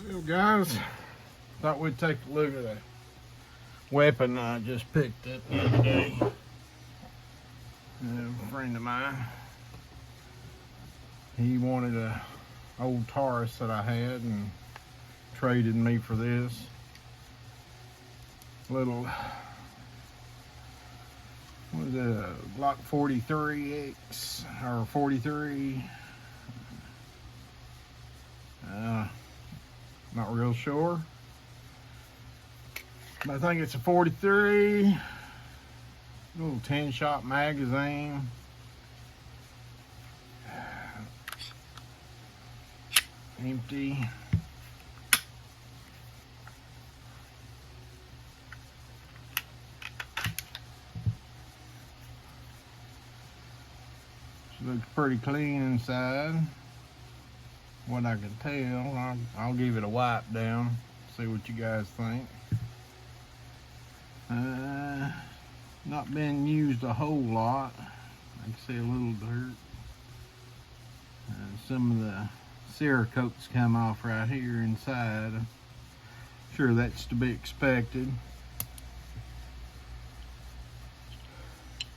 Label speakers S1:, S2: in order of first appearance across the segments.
S1: Well, guys, thought we'd take a look at a weapon I just picked up the other day. A friend of mine, he wanted a old Taurus that I had and traded me for this little, what is it, a Glock 43X or 43. Not real sure, but I think it's a 43. Little 10-shot magazine. Empty. She looks pretty clean inside. What I can tell, I'll give it a wipe down, see what you guys think. Not been used a whole lot. I can see a little dirt. Some of the Cerakotes come off right here inside. I'm sure that's to be expected.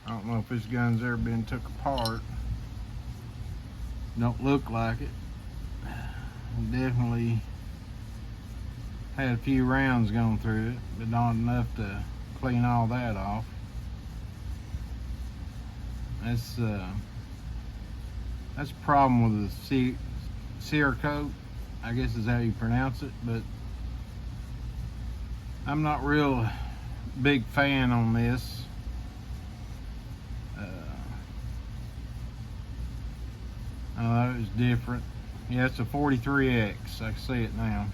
S1: I don't know if this gun's ever been took apart. Don't look like it. Definitely had a few rounds going through it, but not enough to clean all that off. That's a problem with the Cerakote, I guess is how you pronounce it, but I'm not real big fan on this. It was different. Yeah, it's a 43X. I can see it now.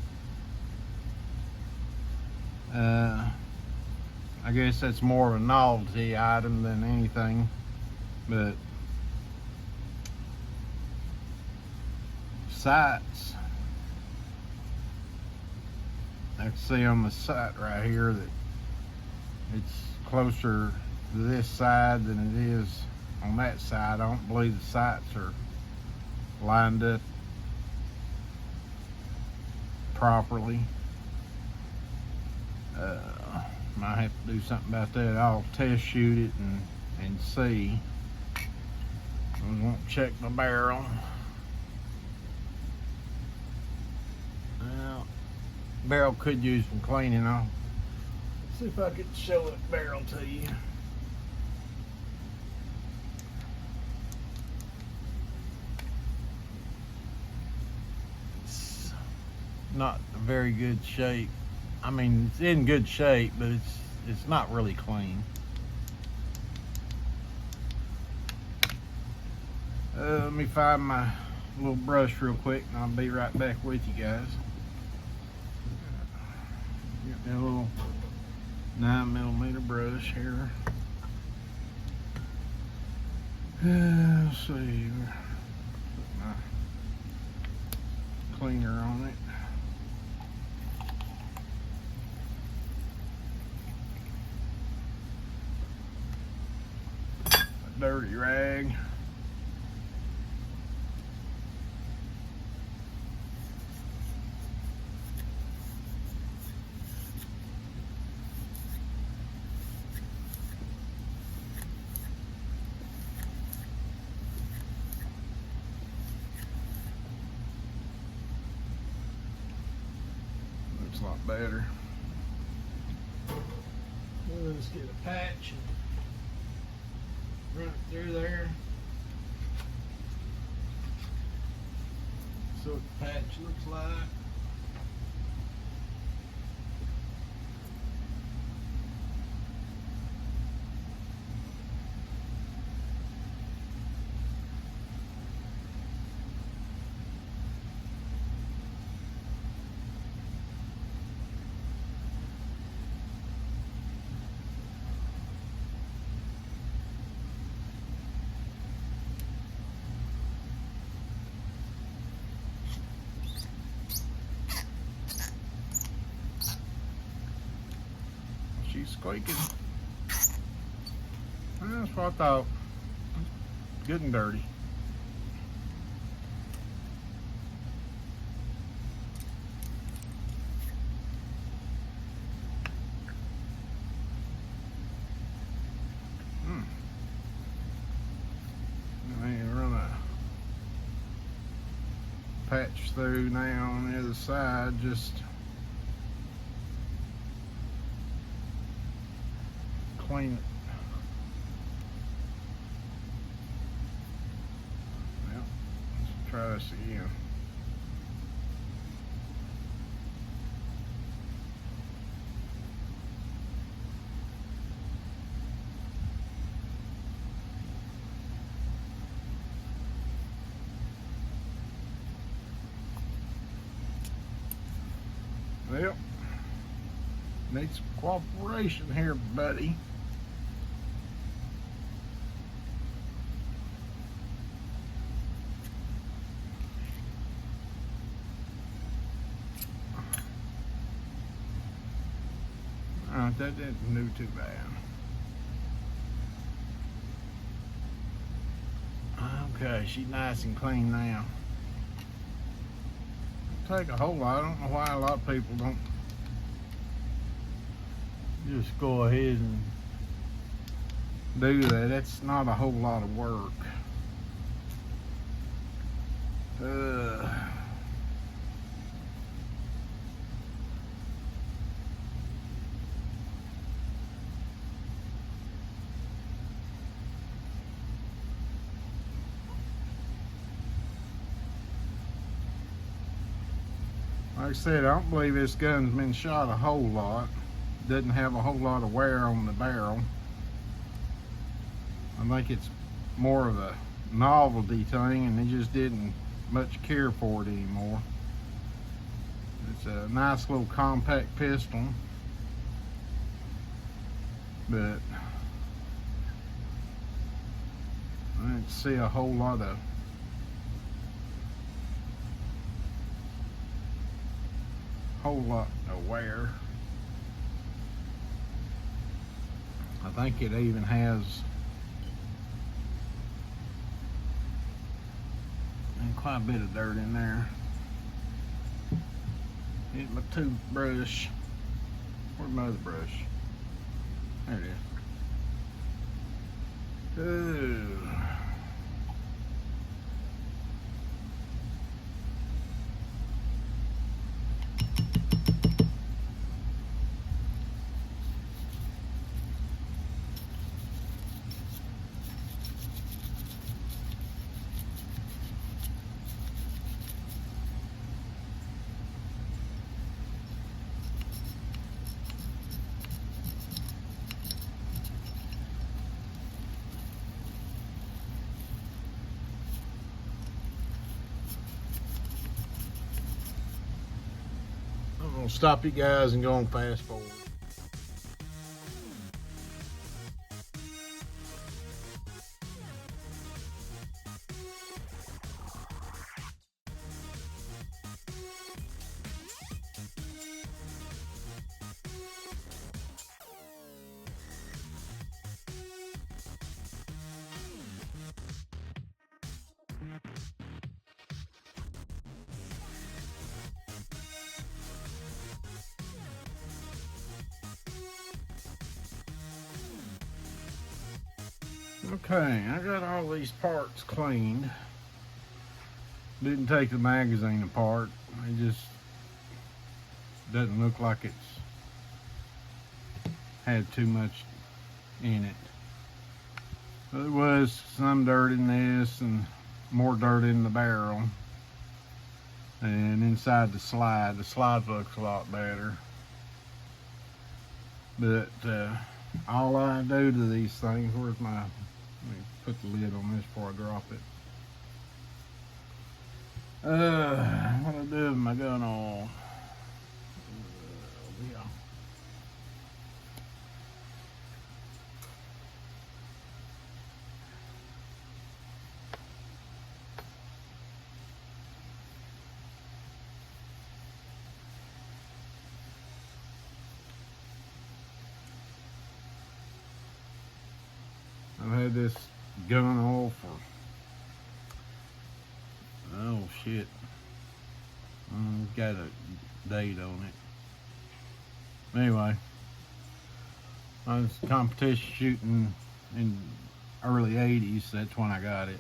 S1: I guess that's more of a novelty item than anything, but sights, I can see on the sight right here that it's closer to this side than it is on that side. I don't believe the sights are lined up properly. Might have to do something about that. I'll test shoot it and see. I won't check my barrel. Well, barrel could use some cleaning. I'll see if I could show that barrel to you. It's not a very good shape. I mean, it's in good shape, but it's not really clean. Let me find my little brush real quick and I'll be right back with you guys. Get me a little 9mm brush here. Let's see, put my cleaner on it. A dirty rag. Looks a lot better. Let's get a patch and run it through there. So what the patch looks like. She's squeaking. That's what I thought. Good and dirty. patch through now on the other side, just clean it. Well, let's try this again. Well, need some cooperation here, buddy. Alright, that didn't do too bad. Okay, she's nice and clean now. Take a whole lot. I don't know why a lot of people don't just go ahead and do that. That's not a whole lot of work. Like I said, I don't believe this gun's been shot a whole lot. Doesn't have a whole lot of wear on the barrel. I think it's more of a novelty thing, and they just didn't much care for it anymore. It's a nice little compact pistol, but I didn't see a whole lot of wear. I think it even has quite a bit of dirt in there. Hit my toothbrush. Where's my other brush? There it is. Ooh. I'm gonna stop you guys and go on fast forward. Okay, I got all these parts cleaned. Didn't take the magazine apart. It just doesn't look like it's had too much in it. There was some dirt in this and more dirt in the barrel. And inside the slide looks a lot better. But all I do to these things, where's my, let me put the lid on this before I drop it. What do I do with my gun on? Yeah. I've had this gun oil for, oh shit, got a date on it. Anyway, I was competition shooting in early 80s, that's when I got it.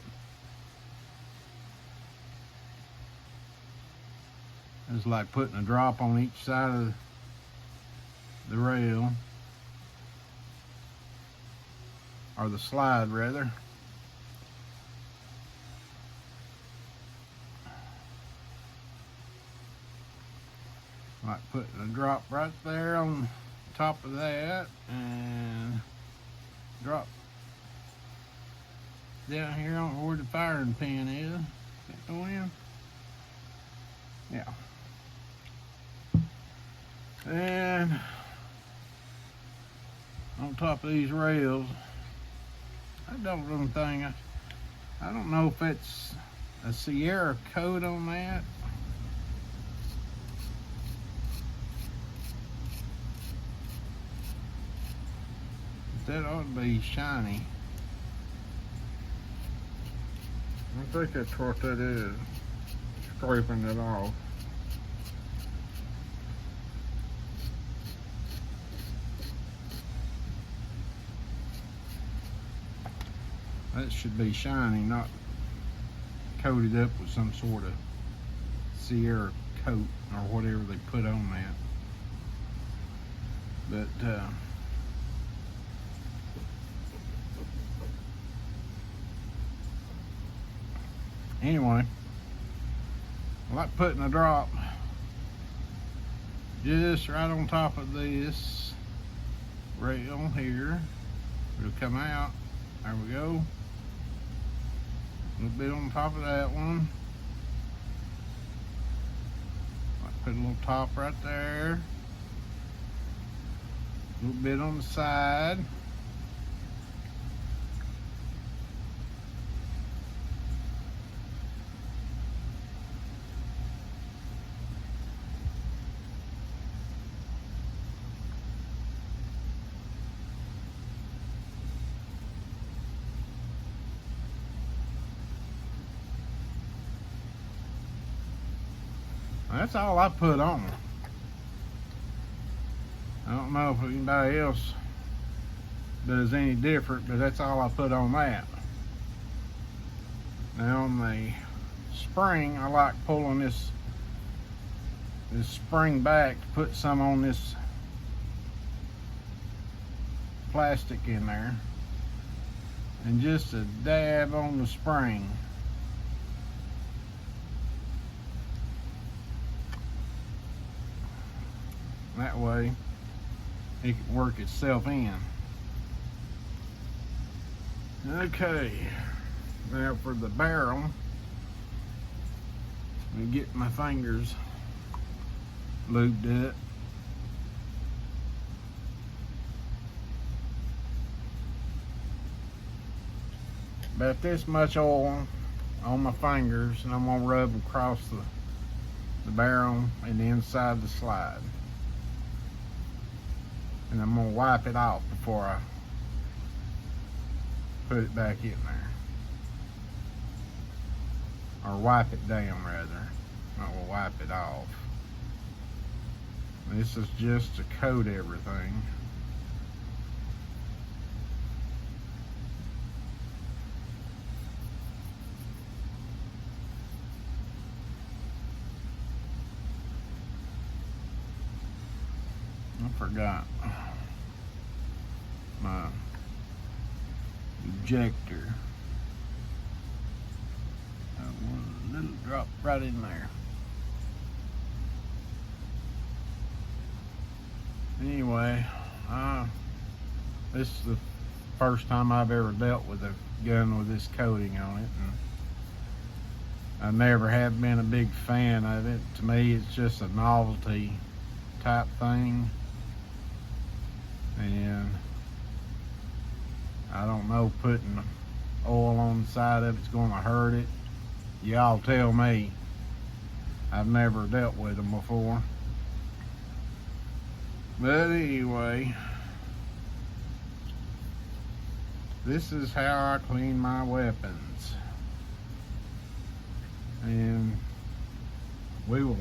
S1: It's like putting a drop on each side of the rail, or the slide rather. Like putting a drop right there on top of that, and drop down here on where the firing pin is. That go in? Yeah. And on top of these rails, I don't know if it's a Sierra coat on that. That ought to be shiny. I think that's what that is. Scraping it off. That should be shiny, not coated up with some sort of Sierra coat or whatever they put on that. But anyway, I like putting a drop just right on top of this rail here. It'll come out. There we go. A little bit on top of that one. Put a little top right there. A little bit on the side. That's all I put on. I don't know if anybody else does any different, but that's all I put on that. Now on the spring, I like pulling this spring back to put some on this plastic in there, and just a dab on the spring. That way it can work itself in. Okay, now for the barrel, let me get my fingers lubed up. About this much oil on my fingers, and I'm gonna rub across the barrel and the inside of the slide. And I'm gonna wipe it off before I put it back in there. Or wipe it down rather. I will wipe it off. This is just to coat everything. I forgot my ejector. One little drop right in there. Anyway, this is the first time I've ever dealt with a gun with this coating on it, and I never have been a big fan of it. To me, it's just a novelty type thing, and I don't know, putting oil on the side of it's going to hurt it. Y'all tell me. I've never dealt with them before. But anyway, this is how I clean my weapons. And we will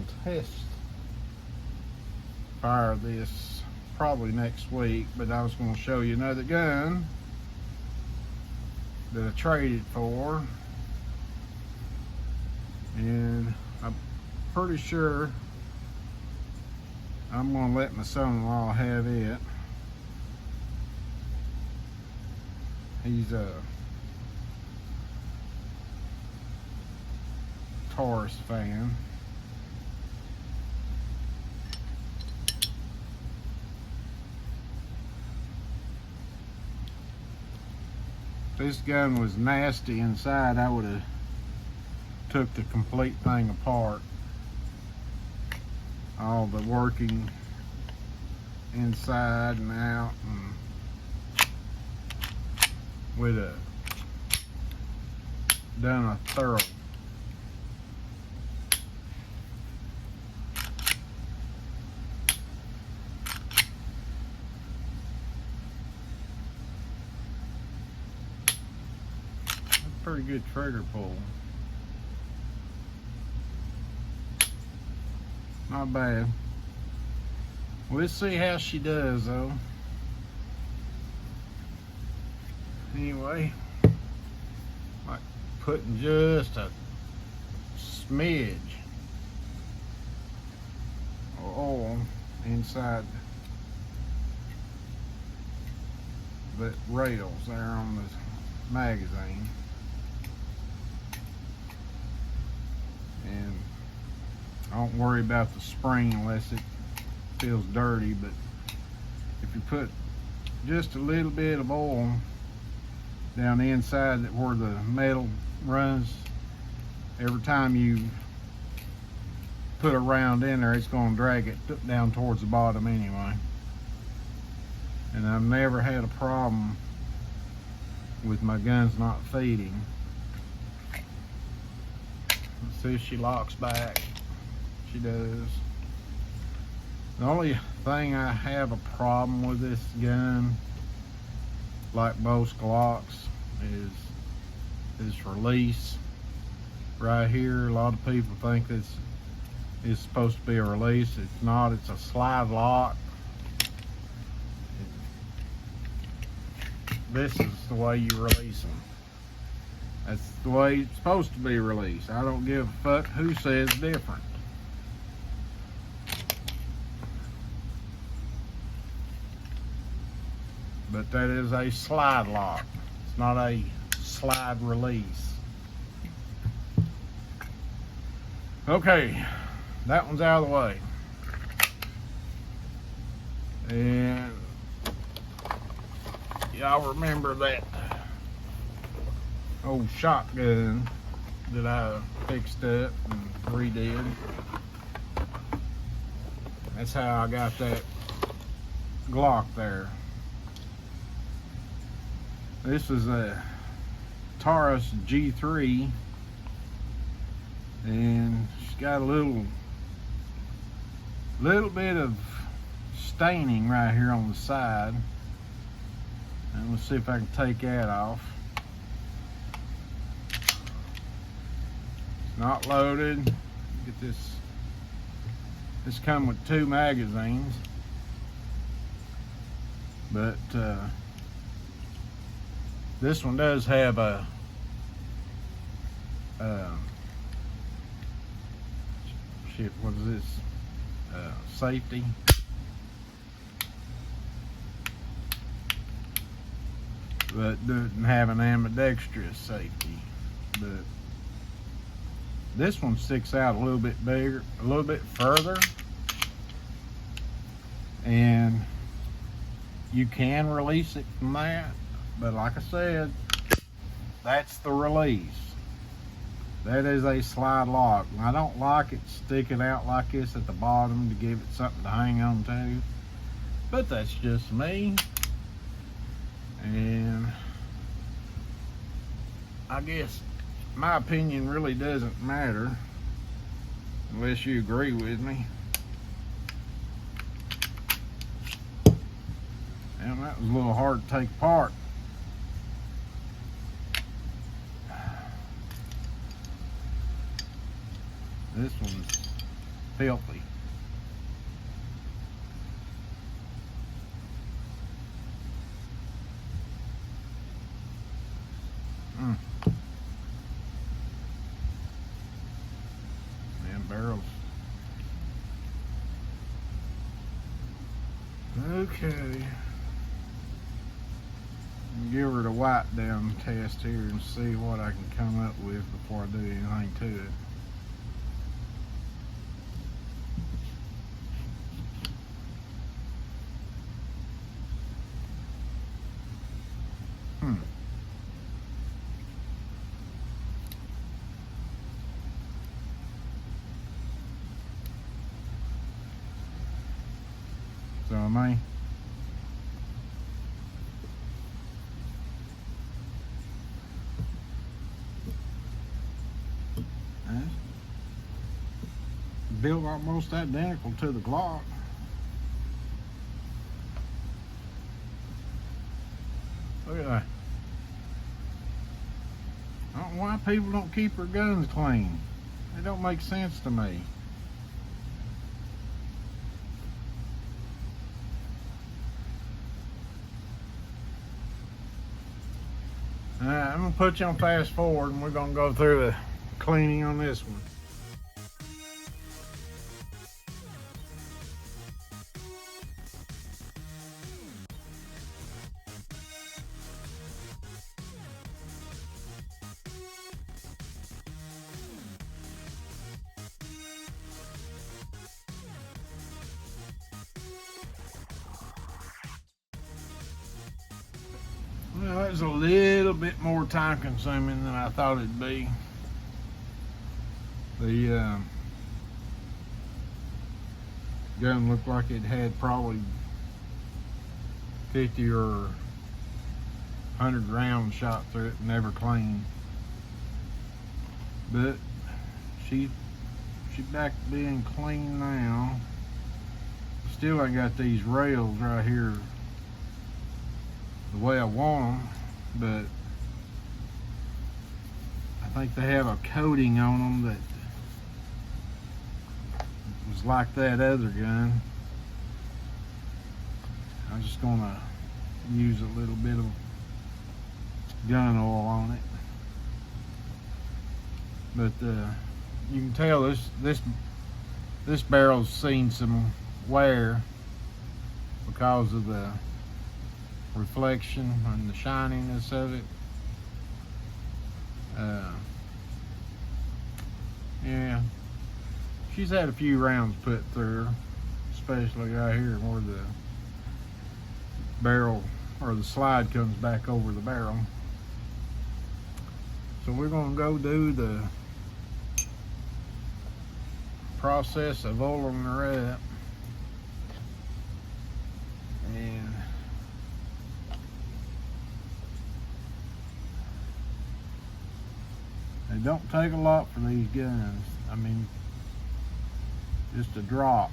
S1: fire this probably next week, but I was going to show you another gun that I traded for, and I'm pretty sure I'm gonna let my son-in-law have it. He's a Taurus fan. If this gun was nasty inside, I would have took the complete thing apart. All the working inside and out, and would have done a thorough. Pretty good trigger pull. Not bad. We'll see how she does though. Anyway, like putting just a smidge of oil inside the rails there on the magazine. And I don't worry about the spring unless it feels dirty, but if you put just a little bit of oil down the inside where the metal runs, every time you put a round in there, it's going to drag it down towards the bottom anyway. And I've never had a problem with my guns not feeding. Let's see if she locks back. She does. The only thing I have a problem with this gun, like most Glocks, is this release right here. A lot of people think this is supposed to be a release. It's not. It's a slide lock. This is the way you release them. That's the way it's supposed to be released. I don't give a fuck who says different. But that is a slide lock. It's not a slide release. Okay, that one's out of the way. And y'all remember that old shotgun that I fixed up and redid? That's how I got that Glock there. This is a Taurus G3, and she's got a little bit of staining right here on the side. And let's see if I can take that off. It's not loaded. Get this. This comes with 2 magazines, but this one does have a shit. What is this? Safety. But doesn't have an ambidextrous safety. But this one sticks out a little bit bigger, a little bit further, and you can release it from that. But like I said, that's the release. That is a slide lock. I don't like it sticking out like this at the bottom to give it something to hang on to, but that's just me. And I guess my opinion really doesn't matter unless you agree with me. And that was a little hard to take apart. This one's filthy. Man, barrels. Okay. Give her the wipe down test here and see what I can come up with before I do anything to it. So I may built almost identical to the Glock. Look at that. I don't know why people don't keep their guns clean. It don't make sense to me. Alright, I'm gonna put you on fast forward and we're gonna go through the cleaning on this one. Well, it was a little bit more time consuming than I thought it'd be. The gun looked like it had probably 50 or 100 rounds shot through it, never clean. But she's back to being clean now. Still, I got these rails right here the way I want them, but I think they have a coating on them that was like that other gun. I'm just gonna use a little bit of gun oil on it, but you can tell this barrel's seen some wear because of the reflection and the shininess of it. Yeah, she's had a few rounds put through her, especially right here where the barrel or the slide comes back over the barrel. So we're gonna go do the process of oiling her up, and it don't take a lot for these guns. I mean, just a drop.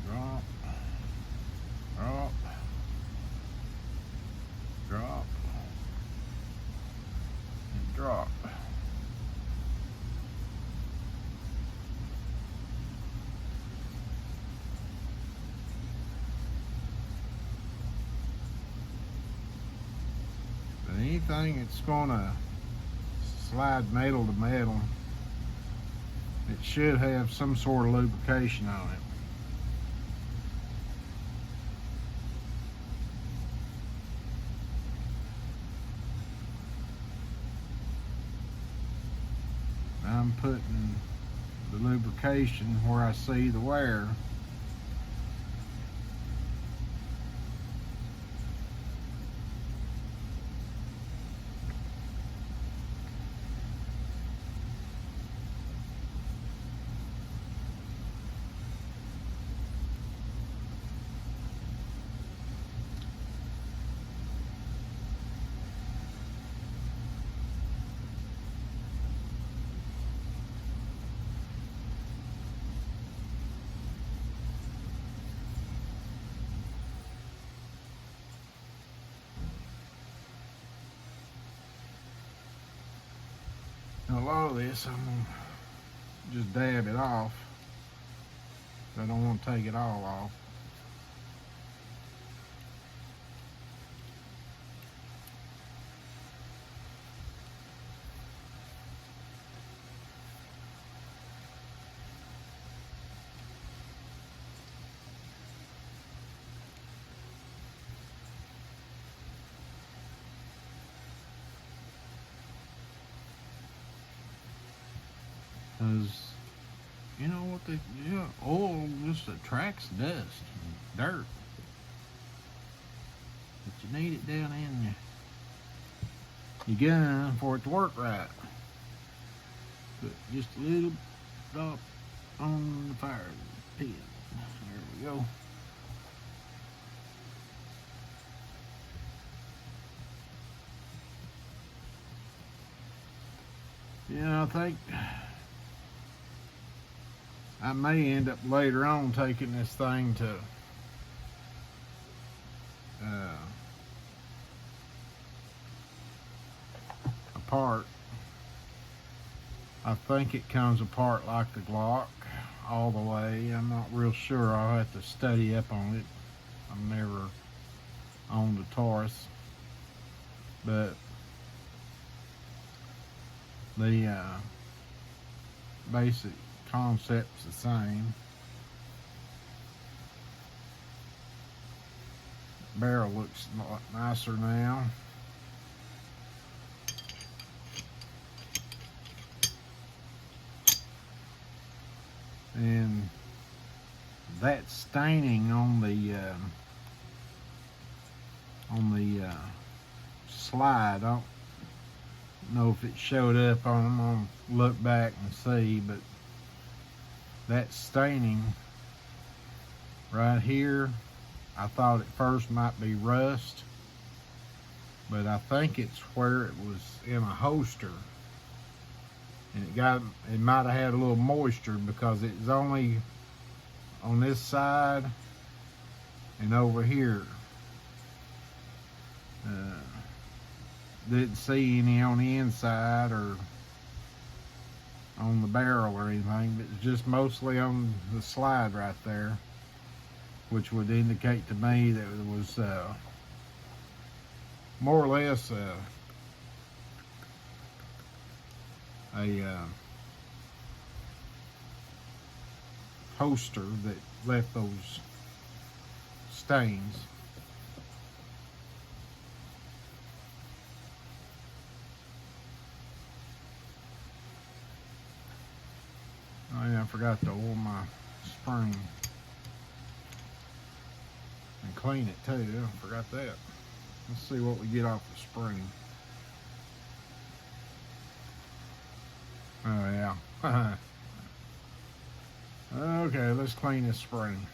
S1: Drop, drop, drop, and drop. Anything that's gonna slide metal to metal, it should have some sort of lubrication on it. I'm putting the lubrication where I see the wear. A lot of this I'm gonna just dab it off. I don't want to take it all off. Because, you know what oil just attracts dust and dirt. But you need it down in your gun for it to work right. Put just a little drop on the fire pin. There we go. Yeah, I think I may end up later on taking this thing to apart. I think it comes apart like the Glock all the way. I'm not real sure. I'll have to study up on it. I've never owned a Taurus, but the basic concept's the same. Barrel looks a lot nicer now. And that staining on the slide, I don't know if it showed up on them. I'm gonna look back and see, but that staining right here, I thought at first might be rust, but I think it's where it was in a holster, and it might have had a little moisture because it's only on this side and over here. Didn't see any on the inside or on the barrel or anything, but it's just mostly on the slide right there, which would indicate to me that it was more or less a holster that left those stains. Oh yeah, I forgot to oil my spring and clean it too. I forgot that. Let's see what we get off the spring. Oh yeah. Okay, let's clean this spring.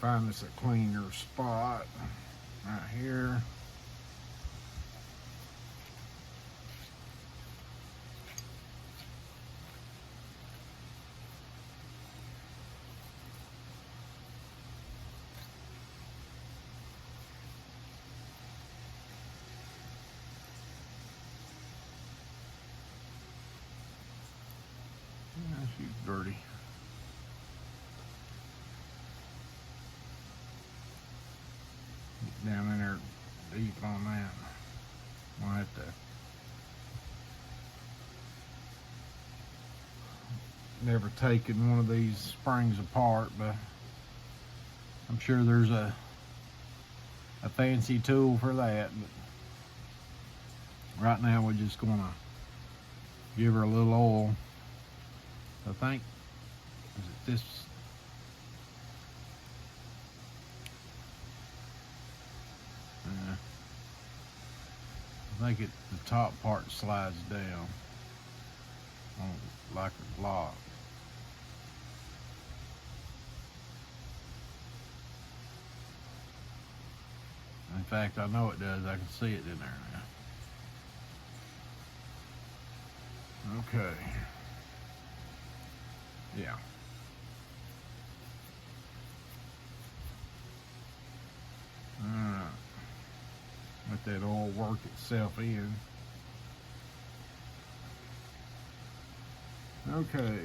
S1: Find us a cleaner spot right here. Yeah, she's dirty. Down in there deep on that. We'll have to never taken one of these springs apart, but I'm sure there's a fancy tool for that. But right now we're just gonna give her a little oil. I think, is it this? I think the top part slides down like a Glock. In fact, I know it does. I can see it in there now. Okay. Yeah. All right. let that oil work itself in. Okay.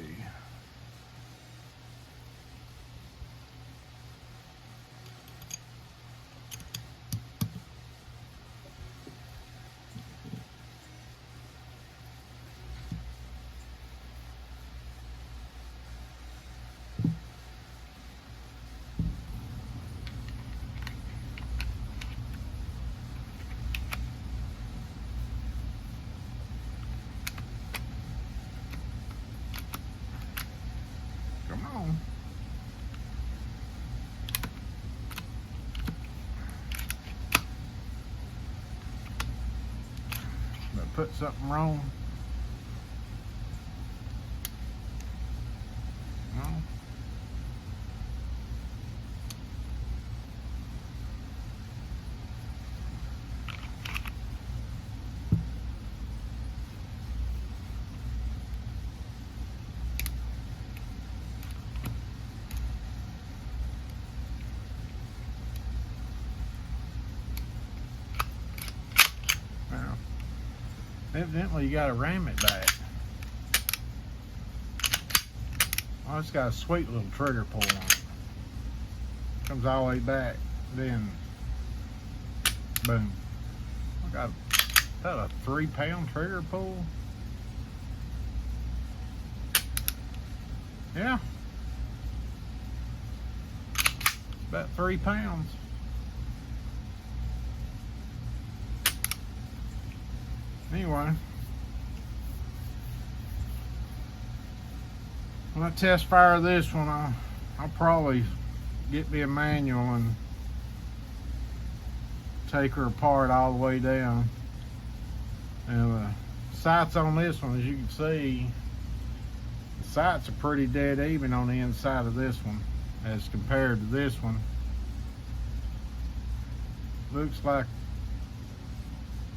S1: Come on. Did I put something wrong? No. Well, evidently you gotta ram it back. Oh, it's got a sweet little trigger pull on it. Comes all the way back, then boom. I got about a 3-pound trigger pull. Yeah. About 3 pounds. Anyway, when I test fire this one, I'll probably get me a manual and take her apart all the way down. And the sights on this one, as you can see, the sights are pretty dead even on the inside of this one as compared to this one. Looks like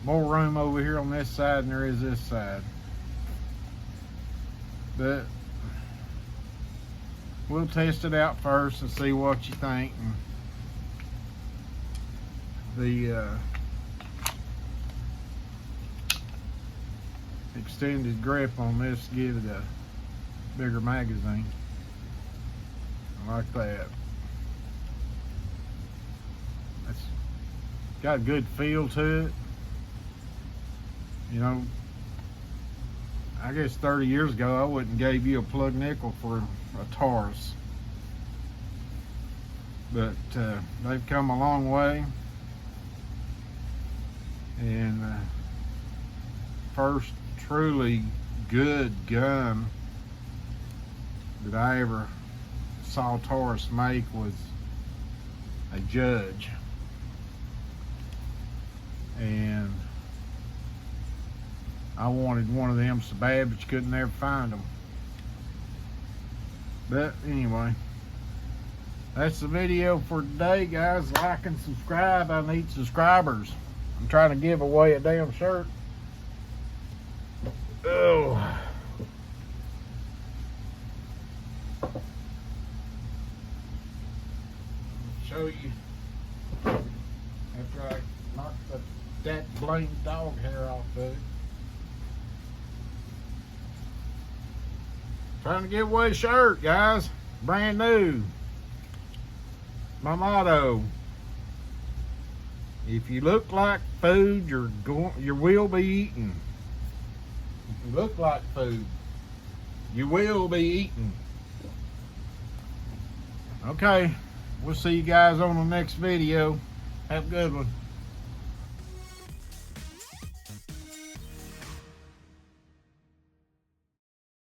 S1: more room over here on this side than there is this side. But we'll test it out first and see what you think. And the extended grip on this give it a bigger magazine. I like that. It's got a good feel to it. You know, I guess 30 years ago I wouldn't gave you a plug nickel for a Taurus, but they've come a long way. And first truly good gun that I ever saw Taurus make was a Judge, and I wanted one of them so bad, but you couldn't never find them. But anyway, that's the video for today, guys. Like and subscribe. I need subscribers. I'm trying to give away a damn shirt. Oh. Show you after I knock that blamed dog hair off of it. Trying to give away a shirt, guys. Brand new. My motto: if you look like food, you will be eaten. If you look like food, you will be eaten. Okay, we'll see you guys on the next video. Have a good one.